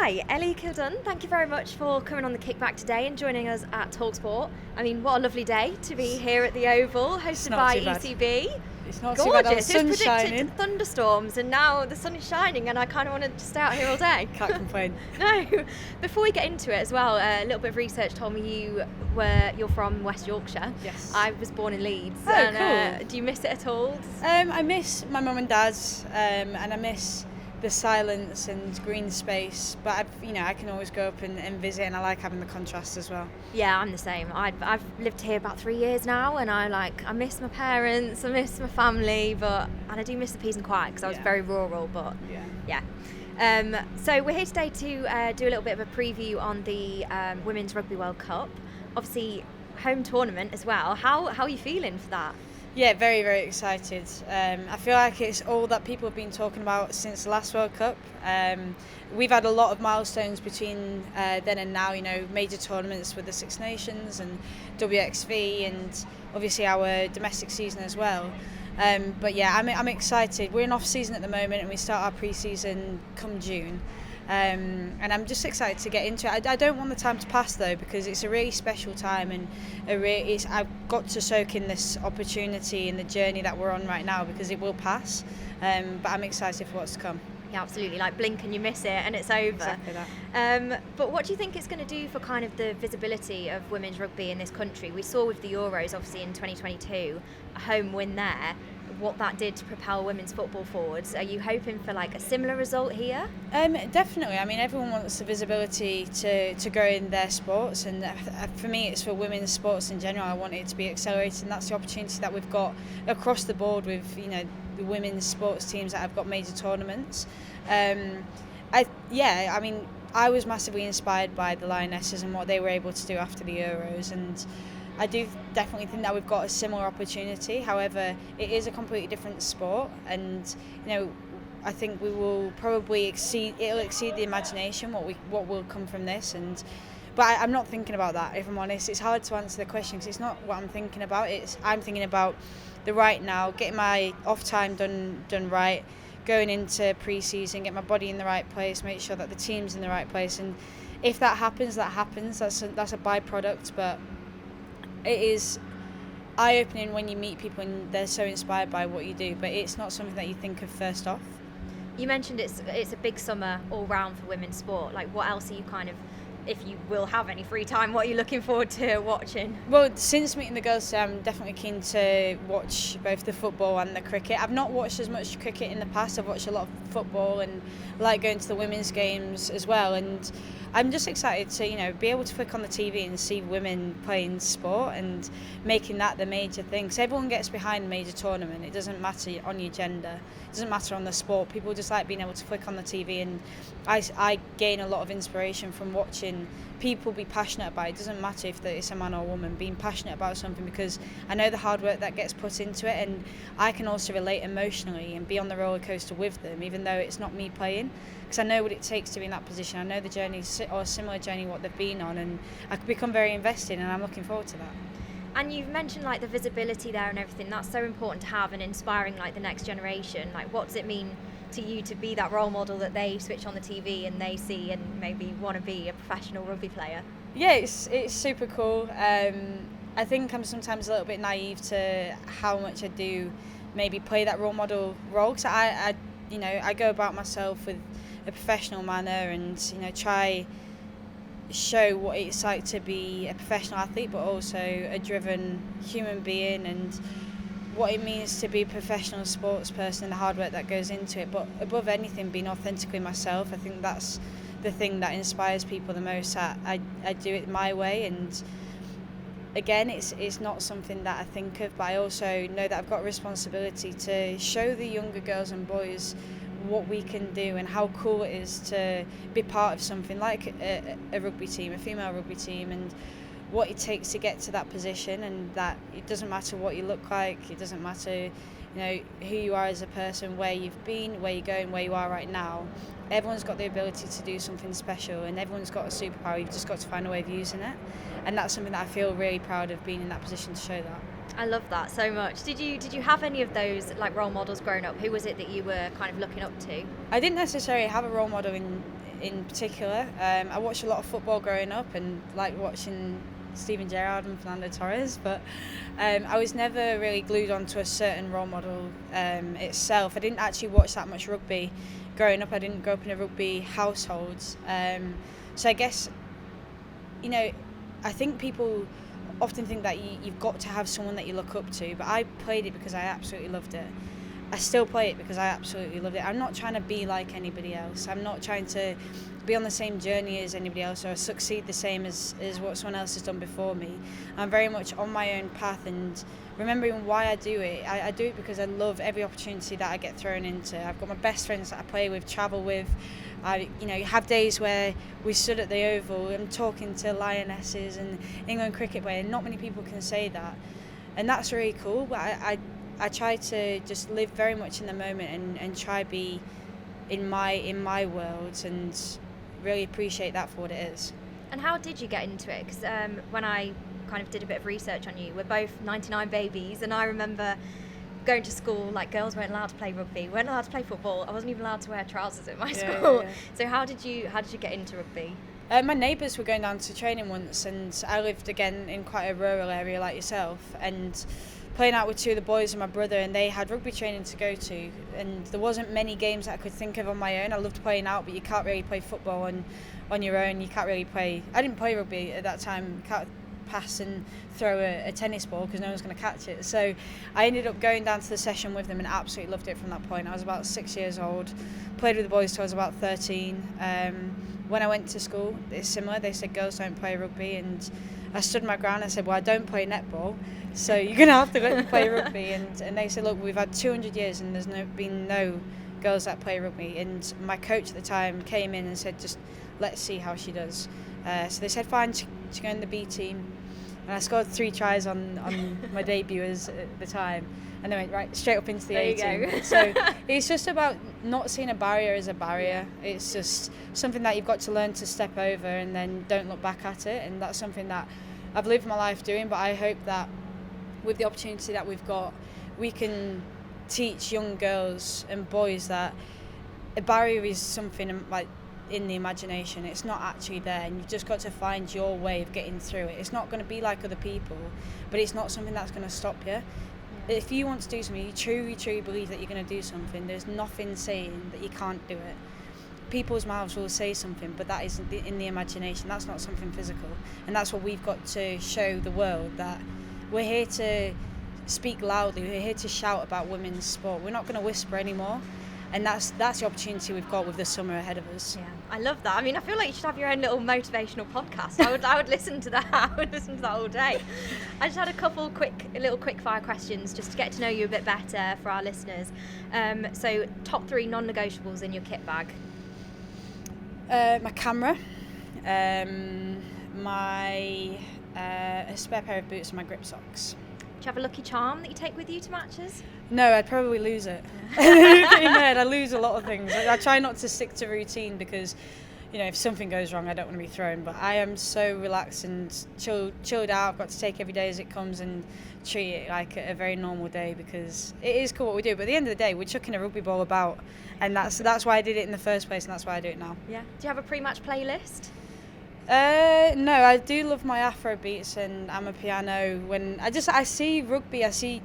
Hi, Ellie Kildunne. Thank you very much for coming on the Kickback today and joining us at talkSPORT. I mean, what a lovely day to be here at the Oval, hosted by ECB. It's not Gorgeous. too bad. It was predicted thunderstorms, and now the sun is shining, and I kind of wanted to stay out here all day. Can't complain. No. Before we get into it as well, a little bit of research told me you're from West Yorkshire. Yes. I was born in Leeds. Oh, and, cool. Do you miss it at all? I miss my mum and dad's, and I miss the silence and green space, but I can always go up and visit, and I like having the contrast as well. Yeah, I'm the same. I've lived here about 3 years now, and I miss my parents, I miss my family, and I do miss the peace and quiet because I was very rural. But yeah. So we're here today to do a little bit of a preview on the Women's Rugby World Cup. Obviously, home tournament as well. How are you feeling for that? Yeah, very, very excited. I feel like it's all that people have been talking about since the last World Cup. We've had a lot of milestones between then and now, major tournaments with the Six Nations and WXV and obviously our domestic season as well. But yeah, I'm excited. We're in off-season at the moment and we start our pre-season come June. And I'm just excited to get into it. I don't want the time to pass though, because it's a really special time, and I've got to soak in this opportunity and the journey that we're on right now, because it will pass. But I'm excited for what's to come. Yeah, absolutely. Like blink and you miss it and it's over. Exactly that. But what do you think it's going to do for kind of the visibility of women's rugby in this country? We saw with the Euros, obviously in 2022, a home win there, what that did to propel women's football forwards. Are you hoping for like a similar result here? Definitely. I mean, everyone wants the visibility to grow in their sports, and for me it's for women's sports in general. I want it to be accelerated, and that's the opportunity that we've got across the board with the women's sports teams that have got major tournaments. I was massively inspired by the Lionesses and what they were able to do after the Euros, and I do definitely think that we've got a similar opportunity. However, it is a completely different sport, and I think we will probably exceed the imagination what will come from this. But I'm not thinking about that, if I'm honest. It's hard to answer the question because it's not what I'm thinking about. I'm thinking about the right now, getting my off time done right, going into pre-season, get my body in the right place, make sure that the team's in the right place, and if that happens, that happens. That's a byproduct, but it is eye-opening when you meet people and they're so inspired by what you do, but it's not something that you think of first off. You mentioned it's a big summer all round for women's sport. Like, what else are you kind of, if you will have any free time, what are you looking forward to watching? Well, since meeting the girls today, I'm definitely keen to watch both the football and the cricket. I've not watched as much cricket in the past. I've watched a lot of football and like going to the women's games as well, and I'm just excited to be able to click on the TV and see women playing sport and making that the major thing. Because everyone gets behind a major tournament. It doesn't matter on your gender. It doesn't matter on the sport. People just like being able to click on the TV, and I gain a lot of inspiration from watching people be passionate about it. It doesn't matter if it's a man or a woman, being passionate about something, because I know the hard work that gets put into it, and I can also relate emotionally and be on the roller coaster with them, even though it's not me playing, because I know what it takes to be in that position. I know the journey or a similar journey what they've been on, and I could become very invested, and I'm looking forward to that. And you've mentioned like the visibility there and everything. That's so important to have, and inspiring like the next generation. Like, what does it mean to you to be that role model that they switch on the TV and they see and maybe want to be a professional rugby player? Yeah, it's super cool. I think I'm sometimes a little bit naive to how much I do maybe play that role model role, because I go about myself with a professional manner and try show what it's like to be a professional athlete, but also a driven human being, and what it means to be a professional sports person and the hard work that goes into it. But above anything, being authentically myself. I think that's the thing that inspires people the most. I do it my way, and again, it's not something that I think of, but I also know that I've got a responsibility to show the younger girls and boys what we can do and how cool it is to be part of something like a rugby team, a female rugby team, and what it takes to get to that position, and that it doesn't matter what you look like, it doesn't matter who you are as a person, where you've been, where you're going, where you are right now. Everyone's got the ability to do something special, and everyone's got a superpower. You've just got to find a way of using it, and that's something that I feel really proud of, being in that position to show that. I love that so much. Did you have any of those like role models growing up? Who was it that you were kind of looking up to? I didn't necessarily have a role model in particular. I watched a lot of football growing up and like watching Steven Gerrard and Fernando Torres, but I was never really glued onto a certain role model itself. I didn't actually watch that much rugby growing up. I didn't grow up in a rugby household. So I guess, I think people often think that you've got to have someone that you look up to, but I played it because I absolutely loved it. I still play it because I absolutely loved it. I'm not trying to be like anybody else. I'm not trying to be on the same journey as anybody else or succeed the same as what someone else has done before me. I'm very much on my own path, and remembering why I do it. I do it because I love every opportunity that I get thrown into. I've got my best friends that I play with, travel with. I have days where we stood at the Oval and talking to Lionesses and England cricket player. Not many people can say that, and that's really cool. But I try to just live very much in the moment and try be in my world and really appreciate that for what it is. And how did you get into it? Because when I kind of did a bit of research on you, we're both 99 babies, and I remember going to school, like girls weren't allowed to play rugby, weren't allowed to play football. I wasn't even allowed to wear trousers at my school. Yeah. So how did you get into rugby? My neighbours were going down to training once, and I lived again in quite a rural area like yourself, and playing out with two of the boys and my brother, and they had rugby training to go to, and there wasn't many games that I could think of on my own. I loved playing out, but you can't really play football on your own. You can't really play. I didn't play rugby at that time. You can't pass and throw a tennis ball because no one's going to catch it. So I ended up going down to the session with them and absolutely loved it from that point. I was about 6 years old, played with the boys till I was about 13. When I went to school, it's similar. They said girls don't play rugby, and I stood my ground. I said, well, I don't play netball, so you're going to have to let me play rugby. And they said, look, we've had 200 years and there's been no girls that play rugby. And my coach at the time came in and said, just let's see how she does. So they said, fine, she go in the B team. And I scored 3 tries on my debut at the time. And they went right straight up into the A team. So it's just about not seeing a barrier as a barrier. It's just something that you've got to learn to step over and then don't look back at it. And that's something that I've lived my life doing. But I hope that with the opportunity that we've got, we can teach young girls and boys that a barrier is something like in the imagination. It's not actually there, and you've just got to find your way of getting through it. It's not going to be like other people, but it's not something that's going to stop you. If you want to do something, you truly believe that you're going to do something, there's nothing saying that you can't do it. People's mouths will say something, but that is in the imagination. That's not something physical, and that's what we've got to show the world, that we're here to speak loudly, we're here to shout about women's sport. We're not going to whisper anymore. And that's the opportunity we've got with the summer ahead of us. Yeah, I love that. I mean, I feel like you should have your own little motivational podcast. I would listen to that. I would listen to that all day. I just had a couple quick-fire questions just to get to know you a bit better for our listeners. So, top 3 non-negotiables in your kit bag? My camera, my a spare pair of boots, and my grip socks. Do you have a lucky charm that you take with you to matches? No, I'd probably lose it. In my head, I lose a lot of things. I try not to stick to routine because, if something goes wrong, I don't want to be thrown. But I am so relaxed and chilled out. I've got to take every day as it comes and treat it like a very normal day, because it is cool what we do. But at the end of the day, we're chucking a rugby ball about, and that's why I did it in the first place, and that's why I do it now. Yeah. Do you have a pre-match playlist? No, I do love my Afro beats and Amapiano. When I see rugby, I see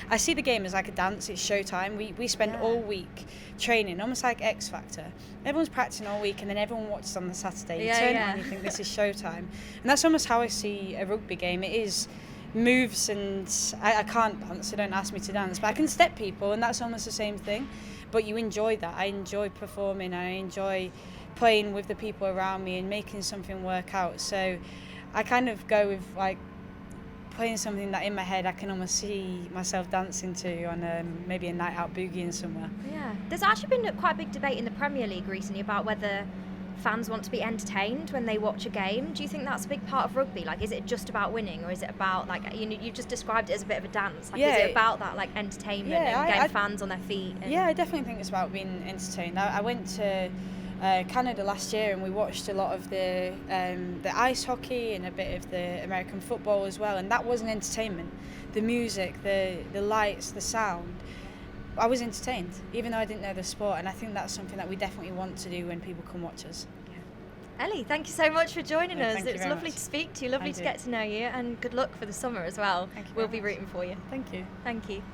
the game as like a dance. It's showtime. We spend all week training, almost like X Factor. Everyone's practicing all week, and then everyone watches on the Saturday. You turn it on, you think this is showtime, and that's almost how I see a rugby game. It is moves, and I can't dance, so don't ask me to dance, but I can step people, and that's almost the same thing. But you enjoy that. I enjoy performing. I enjoy playing with the people around me and making something work out. So I kind of go with like playing something that in my head I can almost see myself dancing to on maybe a night out boogieing somewhere. Yeah, there's actually been quite a big debate in the Premier League recently about whether fans want to be entertained when they watch a game. Do you think that's a big part of rugby? Like, is it just about winning, or is it about, like, you just described it as a bit of a dance? Like, is it about that, like, entertainment and getting fans on their feet? Yeah, I definitely think it's about being entertained. I went to Canada last year, and we watched a lot of the ice hockey and a bit of the American football as well, and that was an entertainment. The music, the lights, the sound. I was entertained, even though I didn't know the sport, and I think that's something that we definitely want to do when people come watch us. Ellie, thank you so much for joining us. Thank It was lovely to speak to you, lovely to get to know you, and good luck for the summer as well. Thank you We'll very be much. rooting for you. Thank you. Thank you.